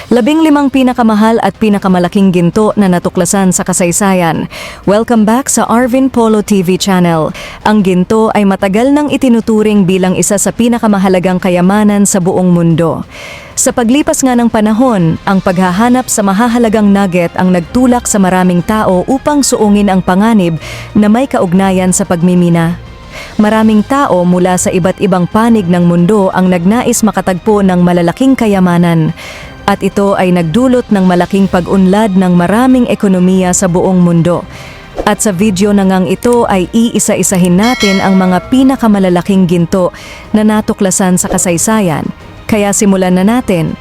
15 pinakamahal at pinakamalaking ginto na natuklasan sa kasaysayan. Welcome back sa Arvin Polo TV channel. Ang ginto ay matagal nang itinuturing bilang isa sa pinakamahalagang kayamanan sa buong mundo. Sa paglipas nga ng panahon, ang paghahanap sa mahahalagang nugget ang nagtulak sa maraming tao upang suungin ang panganib na may kaugnayan sa pagmimina. Maraming tao mula sa iba't ibang panig ng mundo ang nagnais makatagpo ng malalaking kayamanan. At ito ay nagdulot ng malaking pag-unlad ng maraming ekonomiya sa buong mundo. At sa video na ngang ito ay iisa-isahin natin ang mga pinakamalalaking ginto na natuklasan sa kasaysayan. Kaya simulan na natin.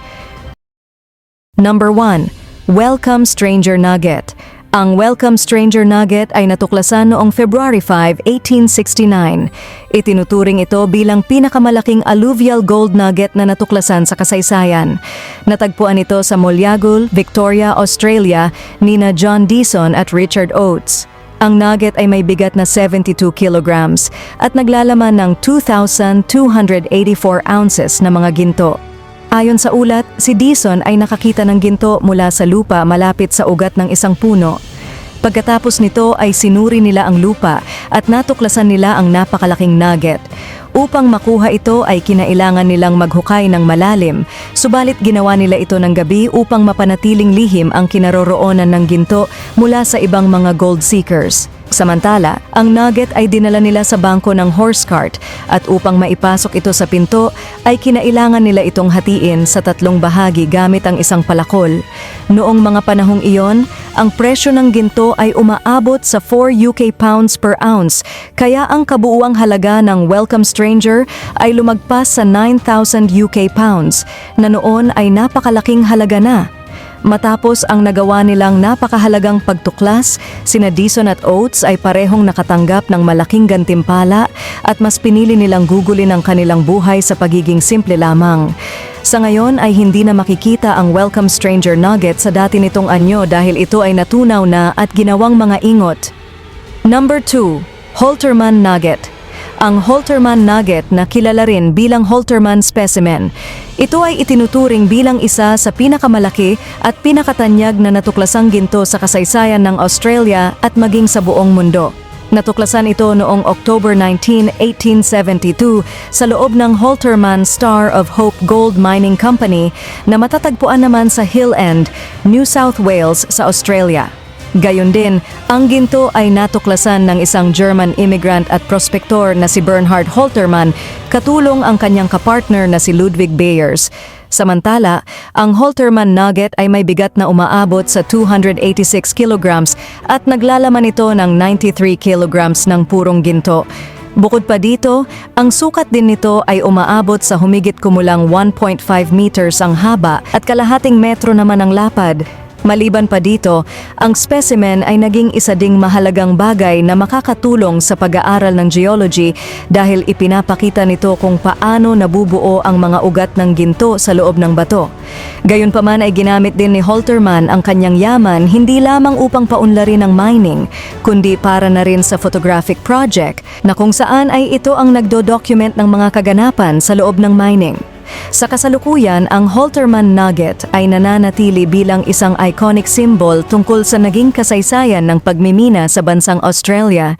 Number 1. Welcome Stranger Nugget. Ang Welcome Stranger Nugget ay natuklasan noong February 5, 1869. Itinuturing ito bilang pinakamalaking alluvial gold nugget na natuklasan sa kasaysayan. Natagpuan ito sa Molyagul, Victoria, Australia, nina John Deason at Richard Oates. Ang nugget ay may bigat na 72 kilograms at naglalaman ng 2,284 ounces na mga ginto. Ayon sa ulat, si Deason ay nakakita ng ginto mula sa lupa malapit sa ugat ng isang puno. Pagkatapos nito ay sinuri nila ang lupa at natuklasan nila ang napakalaking nugget. Upang makuha ito ay kinailangan nilang maghukay ng malalim, subalit ginawa nila ito ng gabi upang mapanatiling lihim ang kinaroroonan ng ginto mula sa ibang mga gold seekers. Samantala, ang nugget ay dinala nila sa bangko ng horse cart at upang maipasok ito sa pinto ay kinailangan nila itong hatiin sa 3 bahagi gamit ang isang palakol. Noong mga panahong iyon, ang presyo ng ginto ay umaabot sa 4 UK pounds per ounce, kaya ang kabuuang halaga ng Welcome Stranger ay lumagpas sa 9,000 UK pounds, na noon ay napakalaking halaga na. Matapos ang nagawa nilang napakahalagang pagtuklas, sina Deason at Oates ay parehong nakatanggap ng malaking gantimpala at mas pinili nilang gugulin ang kanilang buhay sa pagiging simple lamang. Sa ngayon ay hindi na makikita ang Welcome Stranger Nugget sa dati nitong anyo dahil ito ay natunaw na at ginawang mga ingot. Number 2. Holterman Nugget. Ang Holterman Nugget na kilala rin bilang Holterman Specimen. Ito ay itinuturing bilang isa sa pinakamalaki at pinakatanyag na natuklasang ginto sa kasaysayan ng Australia at maging sa buong mundo. Natuklasan ito noong October 19, 1872 sa loob ng Holterman Star of Hope Gold Mining Company na matatagpuan naman sa Hill End, New South Wales sa Australia. Gayon din, ang ginto ay natuklasan ng isang German immigrant at prospektor na si Bernhard Holterman, katulong ang kanyang kapartner na si Ludwig Bayers. Samantala, ang Holterman Nugget ay may bigat na umaabot sa 286 kilograms at naglalaman ito ng 93 kilograms ng purong ginto. Bukod pa dito, ang sukat din nito ay umaabot sa humigit kumulang 1.5 meters ang haba at kalahating metro naman ang lapad. Maliban pa dito, ang specimen ay naging isa ding mahalagang bagay na makakatulong sa pag-aaral ng geology dahil ipinapakita nito kung paano nabubuo ang mga ugat ng ginto sa loob ng bato. Gayunpaman ay ginamit din ni Holterman ang kanyang yaman hindi lamang upang paunlarin ang mining, kundi para na rin sa photographic project na kung saan ay ito ang nagdo-document ng mga kaganapan sa loob ng mining. Sa kasalukuyan, ang Holterman Nugget ay nananatili bilang isang iconic symbol tungkol sa naging kasaysayan ng pagmimina sa bansang Australia.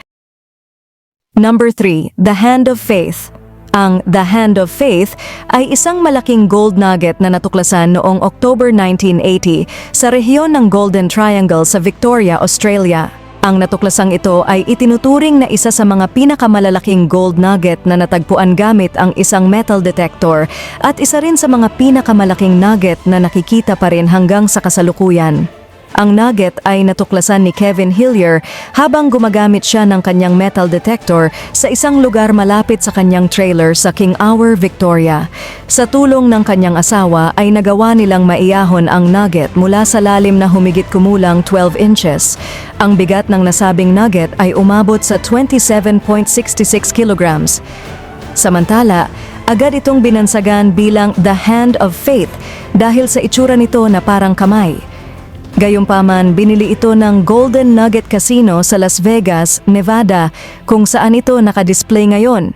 Number 3. The Hand of Faith. Ang The Hand of Faith ay isang malaking gold nugget na natuklasan noong October 1980 sa rehiyon ng Golden Triangle sa Victoria, Australia. Ang natuklasang ito ay itinuturing na isa sa mga pinakamalalaking gold nugget na natagpuan gamit ang isang metal detector at isa rin sa mga pinakamalaking nugget na nakikita pa rin hanggang sa kasalukuyan. Ang nugget ay natuklasan ni Kevin Hillier habang gumagamit siya ng kanyang metal detector sa isang lugar malapit sa kanyang trailer sa King Hour, Victoria. Sa tulong ng kanyang asawa ay nagawa nilang maiyahon ang nugget mula sa lalim na humigit kumulang 12 inches. Ang bigat ng nasabing nugget ay umabot sa 27.66 kilograms. Samantala, agad itong binansagan bilang The Hand of Faith dahil sa itsura nito na parang kamay. Gayunpaman, binili ito ng Golden Nugget Casino sa Las Vegas, Nevada, kung saan ito nakadisplay ngayon.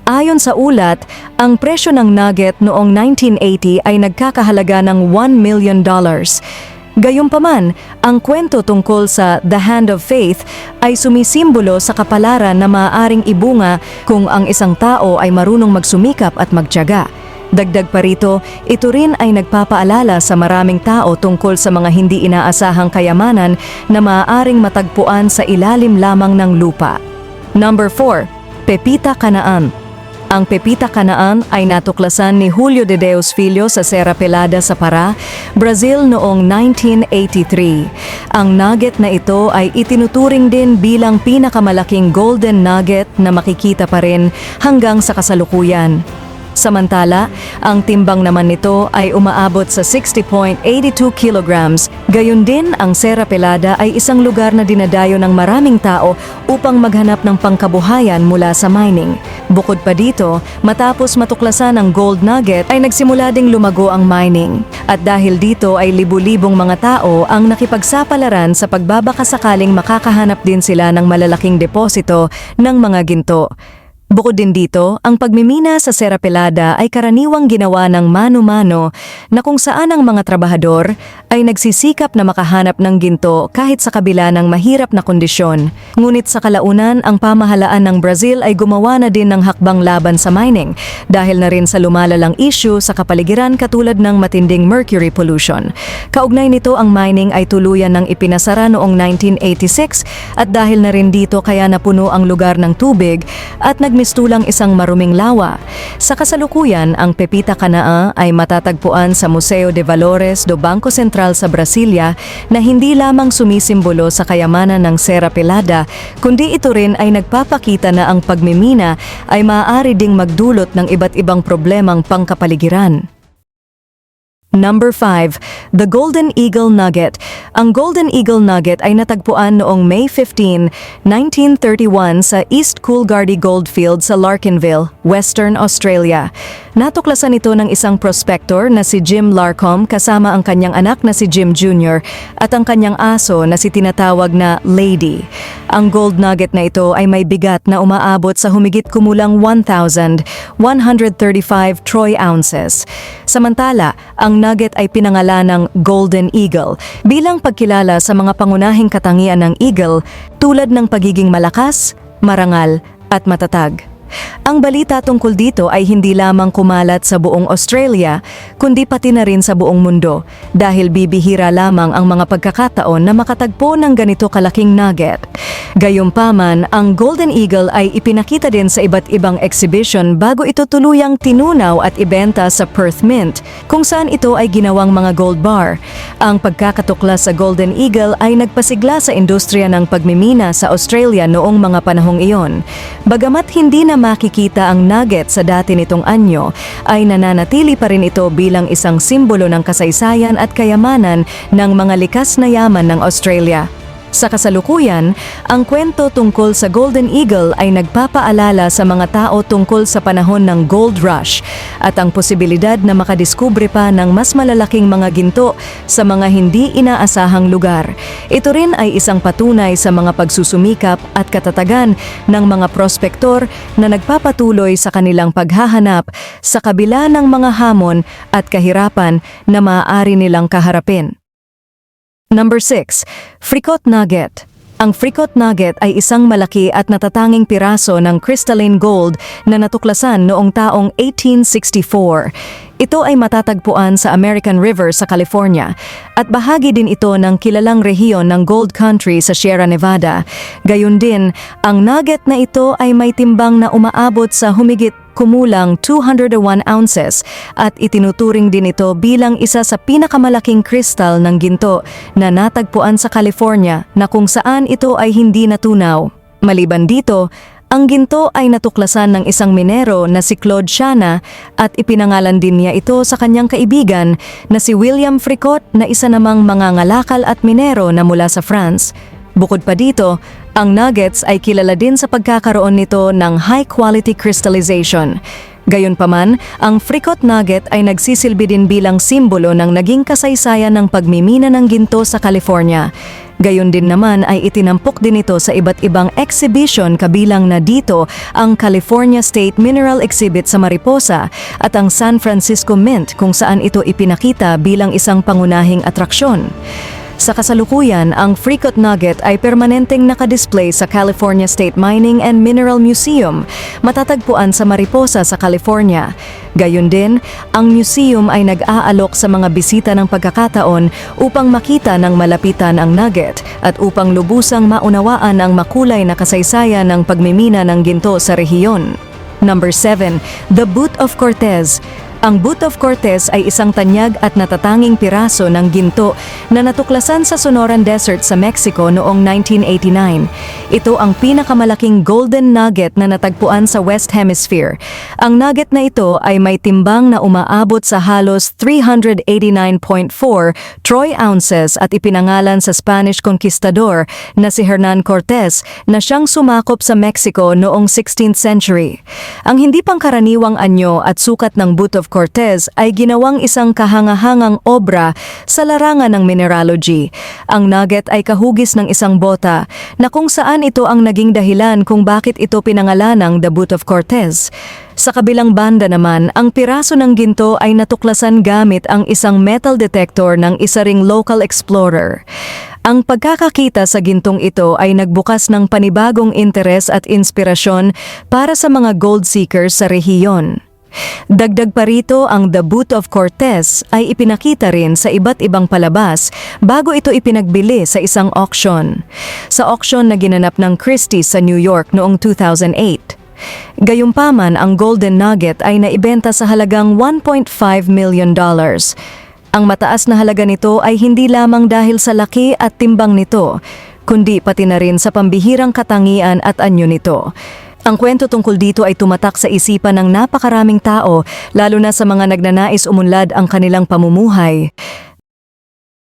Ayon sa ulat, ang presyo ng nugget noong 1980 ay nagkakahalaga ng $1 million. Gayunpaman, ang kwento tungkol sa The Hand of Faith ay sumisimbolo sa kapalaran na maaaring ibunga kung ang isang tao ay marunong magsumikap at magtiyaga. Dagdag pa rito, ito rin ay nagpapaalala sa maraming tao tungkol sa mga hindi inaasahang kayamanan na maaaring matagpuan sa ilalim lamang ng lupa. Number 4. Pepita Canaan. Ang Pepita Canaan ay natuklasan ni Julio de Deus Filho sa Serra Pelada sa Pará, Brazil noong 1983. Ang nugget na ito ay itinuturing din bilang pinakamalaking golden nugget na makikita pa rin hanggang sa kasalukuyan. Samantala, ang timbang naman nito ay umaabot sa 60.82 kilograms. Gayon din, ang Serra Pelada ay isang lugar na dinadayo ng maraming tao upang maghanap ng pangkabuhayan mula sa mining. Bukod pa dito, matapos matuklasan ang gold nugget ay nagsimula ding lumago ang mining. At dahil dito ay libu-libong mga tao ang nakipagsapalaran sa pagbabakasakaling makakahanap din sila ng malalaking deposito ng mga ginto. Bukod din dito, ang pagmimina sa Serra Pelada ay karaniwang ginawa ng mano-mano na kung saan ang mga trabahador ay nagsisikap na makahanap ng ginto kahit sa kabila ng mahirap na kondisyon. Ngunit sa kalaunan, ang pamahalaan ng Brazil ay gumawa na din ng hakbang laban sa mining dahil na rin sa lumalalang issue sa kapaligiran katulad ng matinding mercury pollution. Kaugnay nito, ang mining ay tuluyan ng ipinasara noong 1986 at dahil na rin dito kaya napuno ang lugar ng tubig at nagmistulang isang maruming lawa. Sa kasalukuyan, ang Pepita Canaan ay matatagpuan sa Museo de Valores do Banco Central sa Brasilia na hindi lamang sumisimbolo sa kayamanan ng Serra Pelada, kundi ito rin ay nagpapakita na ang pagmimina ay maaari ding magdulot ng iba't ibang problemang pangkapaligiran. Number 5. The Golden Eagle Nugget. Ang Golden Eagle Nugget ay natagpuan noong May 15, 1931 sa East Coolgardie Goldfield sa Larkinville, Western Australia. Natuklasan ito ng isang prospector na si Jim Larcombe kasama ang kanyang anak na si Jim Jr. at ang kanyang aso na si tinatawag na Lady. Ang gold nugget na ito ay may bigat na umaabot sa humigit kumulang 1,135 troy ounces. Samantala, ang nugget ay pinangalan ng Golden Eagle bilang pagkilala sa mga pangunahing katangian ng eagle tulad ng pagiging malakas, marangal at matatag. Ang balita tungkol dito ay hindi lamang kumalat sa buong Australia, kundi pati na rin sa buong mundo dahil bibihira lamang ang mga pagkakataon na makatagpo ng ganito kalaking nugget. Gayunpaman, ang Golden Eagle ay ipinakita din sa iba't ibang exhibition bago ito tuluyang tinunaw at ibenta sa Perth Mint, kung saan ito ay ginawang mga gold bar. Ang pagkakatuklas sa Golden Eagle ay nagpasigla sa industriya ng pagmimina sa Australia noong mga panahong iyon. Bagamat hindi na makikita ang nugget sa dati nitong anyo, ay nananatili pa rin ito bilang isang simbolo ng kasaysayan at kayamanan ng mga likas na yaman ng Australia. Sa kasalukuyan, ang kwento tungkol sa Golden Eagle ay nagpapaalala sa mga tao tungkol sa panahon ng Gold Rush at ang posibilidad na makadiskubre pa ng mas malalaking mga ginto sa mga hindi inaasahang lugar. Ito rin ay isang patunay sa mga pagsusumikap at katatagan ng mga prospektor na nagpapatuloy sa kanilang paghahanap sa kabila ng mga hamon at kahirapan na maaari nilang kaharapin. Number 6. Fricot Nugget. Ang Fricot Nugget ay isang malaki at natatanging piraso ng crystalline gold na natuklasan noong taong 1864. Ito ay matatagpuan sa American River sa California at bahagi din ito ng kilalang rehiyon ng Gold Country sa Sierra Nevada. Gayun din, ang nugget na ito ay may timbang na umaabot sa humigit kumulang 201 ounces at itinuturing din ito bilang isa sa pinakamalaking kristal ng ginto na natagpuan sa California na kung saan ito ay hindi natunaw. Maliban dito, ang ginto ay natuklasan ng isang minero na si Claude Shana at ipinangalan din niya ito sa kanyang kaibigan na si William Fricot na isa namang mangangalakal at minero na mula sa France. Bukod pa dito, ang nuggets ay kilala din sa pagkakaroon nito ng high-quality crystallization. Gayunpaman, ang Fricot Nugget ay nagsisilbi din bilang simbolo ng naging kasaysayan ng pagmimina ng ginto sa California. Gayon din naman ay itinampok din ito sa iba't ibang exhibition kabilang na dito ang California State Mineral Exhibit sa Mariposa at ang San Francisco Mint kung saan ito ipinakita bilang isang pangunahing atraksyon. Sa kasalukuyan, ang Freeport Nugget ay permanenteng nakadisplay sa California State Mining and Mineral Museum, matatagpuan sa Mariposa sa California. Gayon din, ang museum ay nag-aalok sa mga bisita ng pagkakataon upang makita ng malapitan ang nugget at upang lubusang maunawaan ang makulay na kasaysayan ng pagmimina ng ginto sa rehiyon. Number 7. The Boot of Cortez. Ang Boot of Cortez ay isang tanyag at natatanging piraso ng ginto na natuklasan sa Sonoran Desert sa Mexico noong 1989. Ito ang pinakamalaking golden nugget na natagpuan sa West Hemisphere. Ang nugget na ito ay may timbang na umaabot sa halos 389.4 troy ounces at ipinangalan sa Spanish conquistador na si Hernan Cortez na siyang sumakop sa Mexico noong 16th century. Ang hindi pangkaraniwang anyo at sukat ng Boot of Cortez ay ginawang isang kahangahangang obra sa larangan ng mineralogy. Ang nugget ay kahugis ng isang bota na kung saan ito ang naging dahilan kung bakit ito pinangalanang The Boot of Cortez. Sa kabilang banda naman, ang piraso ng ginto ay natuklasan gamit ang isang metal detector ng isa ring local explorer. Ang pagkakakita sa gintong ito ay nagbukas ng panibagong interes at inspirasyon para sa mga gold seekers sa rehiyon. Dagdag pa rito, ang The Boot of Cortez ay ipinakita rin sa iba't ibang palabas bago ito ipinagbili sa isang auction. Sa auction na ginanap ng Christie's sa New York noong 2008. Gayunpaman, ang Golden Nugget ay naibenta sa halagang $1.5 million. Ang mataas na halaga nito ay hindi lamang dahil sa laki at timbang nito, kundi pati na rin sa pambihirang katangian at anyo nito. Ang kwento tungkol dito ay tumatak sa isipan ng napakaraming tao, lalo na sa mga nagnanais umunlad ang kanilang pamumuhay.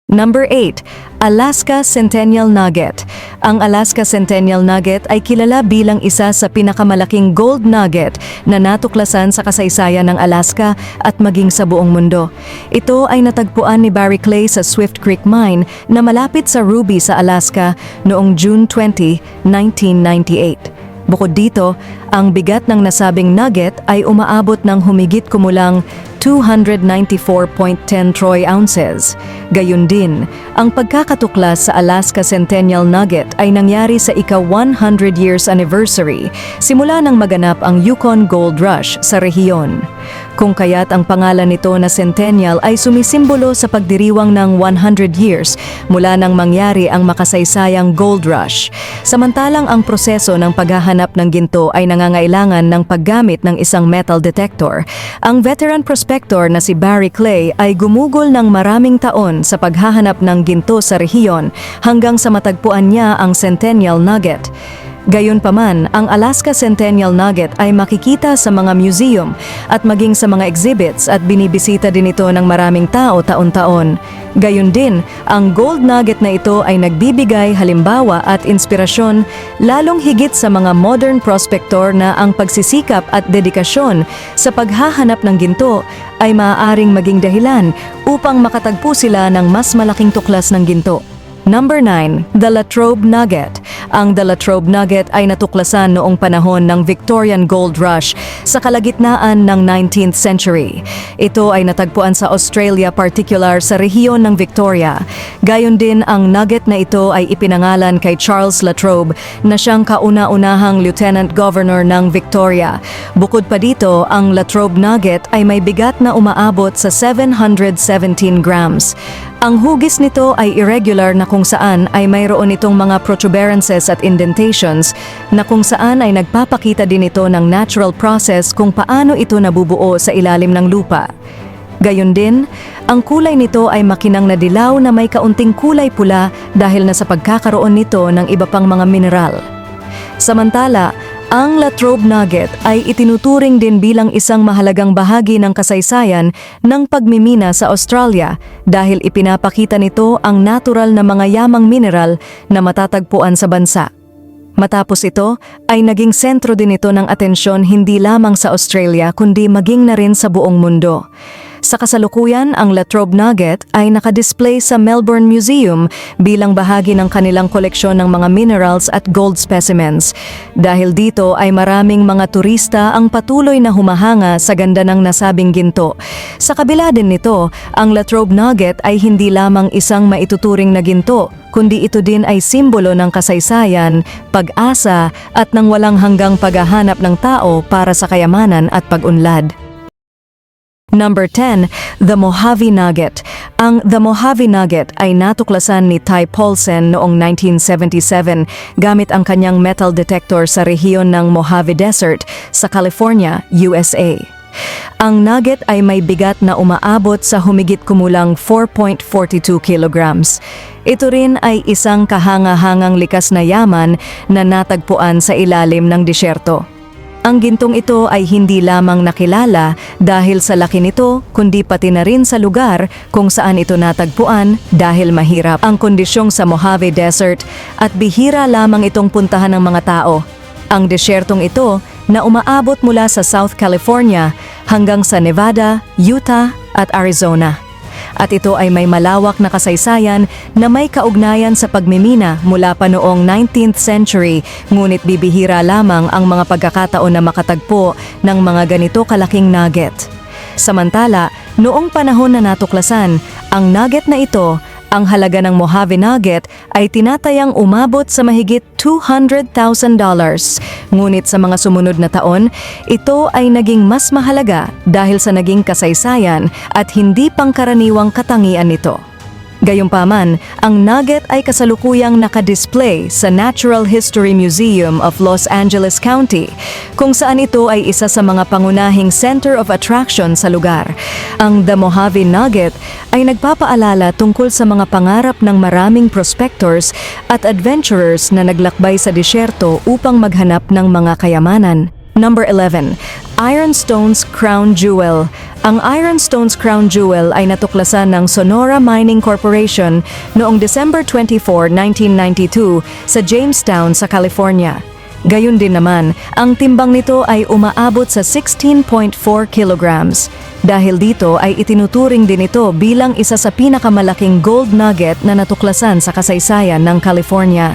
Number 8. Alaska Centennial Nugget. Ang Alaska Centennial Nugget ay kilala bilang isa sa pinakamalaking gold nugget na natuklasan sa kasaysayan ng Alaska at maging sa buong mundo. Ito ay natagpuan ni Barry Clay sa Swift Creek Mine na malapit sa Ruby sa Alaska noong June 20, 1998. Bukod dito, ang bigat ng nasabing nugget ay umaabot ng humigit kumulang 294.10 troy ounces. Gayun din, ang pagkakatuklas sa Alaska Centennial Nugget ay nangyari sa ika-100 years anniversary simula nang maganap ang Yukon Gold Rush sa rehiyon. Kung kaya't ang pangalan nito na Centennial ay sumisimbolo sa pagdiriwang ng 100 years mula nang mangyari ang makasaysayang Gold Rush. Samantalang ang proseso ng paghahanap ng ginto ay nangangailangan ng paggamit ng isang metal detector, ang veteran prospector na si Barry Clay ay gumugol ng maraming taon sa paghahanap ng ginto sa rehiyon hanggang sa matagpuan niya ang Centennial Nugget. Gayunpaman, ang Alaska Centennial Nugget ay makikita sa mga museum at maging sa mga exhibits at binibisita din ito ng maraming tao taon-taon. Gayon din, ang gold nugget na ito ay nagbibigay halimbawa at inspirasyon lalong higit sa mga modern prospector na ang pagsisikap at dedikasyon sa paghahanap ng ginto ay maaaring maging dahilan upang makatagpo sila ng mas malaking tuklas ng ginto. Number 9. The Latrobe Nugget. Ang The Latrobe Nugget ay natuklasan noong panahon ng Victorian Gold Rush sa kalagitnaan ng 19th century. Ito ay natagpuan sa Australia, particular sa rehiyon ng Victoria. Gayon din, ang nugget na ito ay ipinangalan kay Charles Latrobe na siyang kauna-unahang Lieutenant Governor ng Victoria. Bukod pa dito, ang Latrobe Nugget ay may bigat na umaabot sa 717 grams. Ang hugis nito ay irregular na kung saan ay mayroon itong mga protuberances at indentations na kung saan ay nagpapakita din ito ng natural process kung paano ito nabubuo sa ilalim ng lupa. Gayon din, ang kulay nito ay makinang na dilaw na may kaunting kulay pula dahil na sa pagkakaroon nito ng iba pang mga mineral. Samantala, ang Latrobe Nugget ay itinuturing din bilang isang mahalagang bahagi ng kasaysayan ng pagmimina sa Australia dahil ipinapakita nito ang natural na mga yamang mineral na matatagpuan sa bansa. Matapos ito, ay naging sentro din ito ng atensyon hindi lamang sa Australia kundi maging na rin sa buong mundo. Sa kasalukuyan, ang Latrobe Nugget ay nakadisplay sa Melbourne Museum bilang bahagi ng kanilang koleksyon ng mga minerals at gold specimens. Dahil dito ay maraming mga turista ang patuloy na humahanga sa ganda ng nasabing ginto. Sa kabila din nito, ang Latrobe Nugget ay hindi lamang isang maituturing na ginto, kundi ito din ay simbolo ng kasaysayan, pag-asa at ng walang hanggang paghahanap ng tao para sa kayamanan at pag-unlad. Number 10, the Mojave Nugget. Ang The Mojave Nugget ay natuklasan ni Ty Paulsen noong 1977 gamit ang kanyang metal detector sa rehiyon ng Mojave Desert sa California, USA. Ang nugget ay may bigat na umaabot sa humigit kumulang 4.42 kilograms. Ito rin ay isang kahanga-hangang likas na yaman na natagpuan sa ilalim ng disyerto. Ang gintong ito ay hindi lamang nakilala dahil sa laki nito, kundi pati na rin sa lugar kung saan ito natagpuan dahil mahirap ang kondisyong sa Mojave Desert at bihira lamang itong puntahan ng mga tao. Ang desyertong ito na umaabot mula sa South California hanggang sa Nevada, Utah at Arizona. At ito ay may malawak na kasaysayan na may kaugnayan sa pagmimina mula pa noong 19th century, ngunit bibihira lamang ang mga pagkakataon na makatagpo ng mga ganito kalaking nugget. Samantala, noong panahon na natuklasan, ang nugget na ito, ang halaga ng Mojave Nugget ay tinatayang umabot sa mahigit $200,000. Ngunit sa mga sumunod na taon, ito ay naging mas mahalaga dahil sa naging kasaysayan at hindi pangkaraniwang katangian nito. Gayunpaman, ang nugget ay kasalukuyang nakadisplay sa Natural History Museum of Los Angeles County, kung saan ito ay isa sa mga pangunahing center of attraction sa lugar. Ang The Mojave Nugget ay nagpapaalala tungkol sa mga pangarap ng maraming prospectors at adventurers na naglakbay sa disyerto upang maghanap ng mga kayamanan. Number 11, Ironstone's Crown Jewel. Ang Ironstone's Crown Jewel ay natuklasan ng Sonora Mining Corporation noong December 24, 1992 sa Jamestown sa California. Gayun din naman, ang timbang nito ay umaabot sa 16.4 kilograms. Dahil dito ay itinuturing din ito bilang isa sa pinakamalaking gold nugget na natuklasan sa kasaysayan ng California.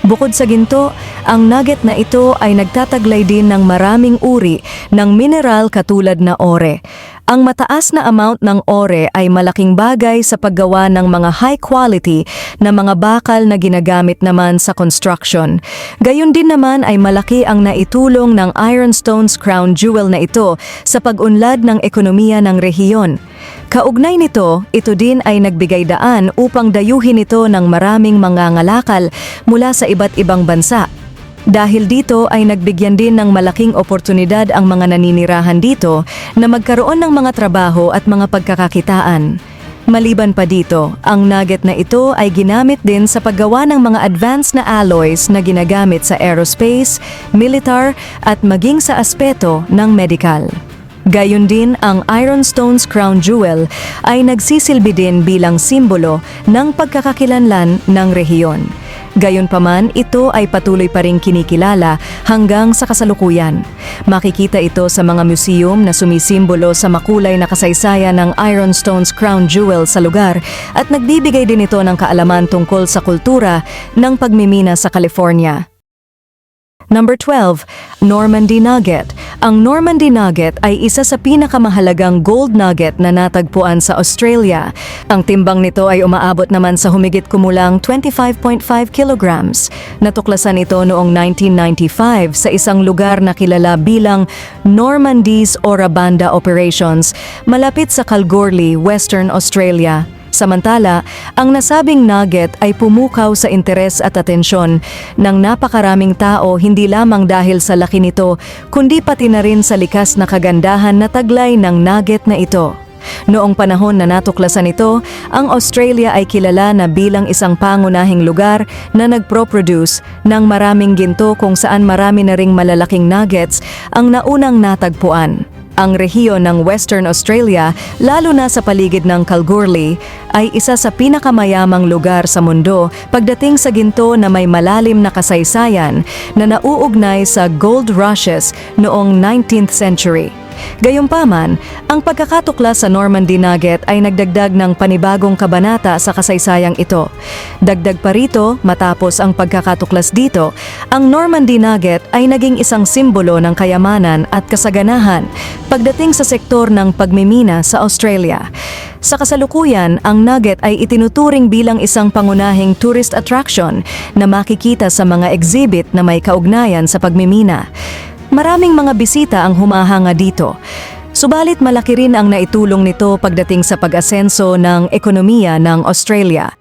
Bukod sa ginto, ang nugget na ito ay nagtataglay din ng maraming uri ng mineral katulad na ore. Ang mataas na amount ng ore ay malaking bagay sa paggawa ng mga high quality na mga bakal na ginagamit naman sa construction. Gayun din naman ay malaki ang naitulong ng Ironstone's Crown Jewel na ito sa pag-unlad ng ekonomiya ng rehiyon. Kaugnay nito, ito din ay nagbigay daan upang dayuhin ito ng maraming mangangalakal mula sa iba't ibang bansa. Dahil dito ay nagbigyan din ng malaking oportunidad ang mga naninirahan dito na magkaroon ng mga trabaho at mga pagkakakitaan. Maliban pa dito, ang nugget na ito ay ginamit din sa paggawa ng mga advanced na alloys na ginagamit sa aerospace, militar at maging sa aspeto ng medical. Gayun din, ang Ironstone's Crown Jewel ay nagsisilbi din bilang simbolo ng pagkakakilanlan ng rehiyon. Gayunpaman, ito ay patuloy pa ring kinikilala hanggang sa kasalukuyan. Makikita ito sa mga museum na sumisimbolo sa makulay na kasaysayan ng Ironstone's Crown Jewel sa lugar at nagbibigay din ito ng kaalaman tungkol sa kultura ng pagmimina sa California. Number 12, Normandy Nugget. Ang Normandy Nugget ay isa sa pinakamahalagang gold nugget na natagpuan sa Australia. Ang timbang nito ay umaabot naman sa humigit kumulang 25.5 kilograms. Natuklasan ito noong 1995 sa isang lugar na kilala bilang Normandy's Ora Banda Operations, malapit sa Kalgoorlie, Western Australia. Samantala, ang nasabing nugget ay pumukaw sa interes at atensyon ng napakaraming tao hindi lamang dahil sa laki nito, kundi pati na rin sa likas na kagandahan na taglay ng nugget na ito. Noong panahon na natuklasan ito, ang Australia ay kilala na bilang isang pangunahing lugar na nagpro-produce ng maraming ginto kung saan marami na ring malalaking nuggets ang naunang natagpuan. Ang rehiyon ng Western Australia, lalo na sa paligid ng Kalgoorlie, ay isa sa pinakamayamang lugar sa mundo pagdating sa ginto na may malalim na kasaysayan na nauugnay sa gold rushes noong 19th century. Gayunpaman, ang pagkakatuklas sa Normandy Nugget ay nagdagdag ng panibagong kabanata sa kasaysayang ito. Dagdag pa rito, matapos ang pagkakatuklas dito, ang Normandy Nugget ay naging isang simbolo ng kayamanan at kasaganahan pagdating sa sektor ng pagmimina sa Australia. Sa kasalukuyan, ang Nugget ay itinuturing bilang isang pangunahing tourist attraction na makikita sa mga exhibit na may kaugnayan sa pagmimina. Maraming mga bisita ang humahanga dito. Subalit malaki rin ang naitulong nito pagdating sa pag-asenso ng ekonomiya ng Australia.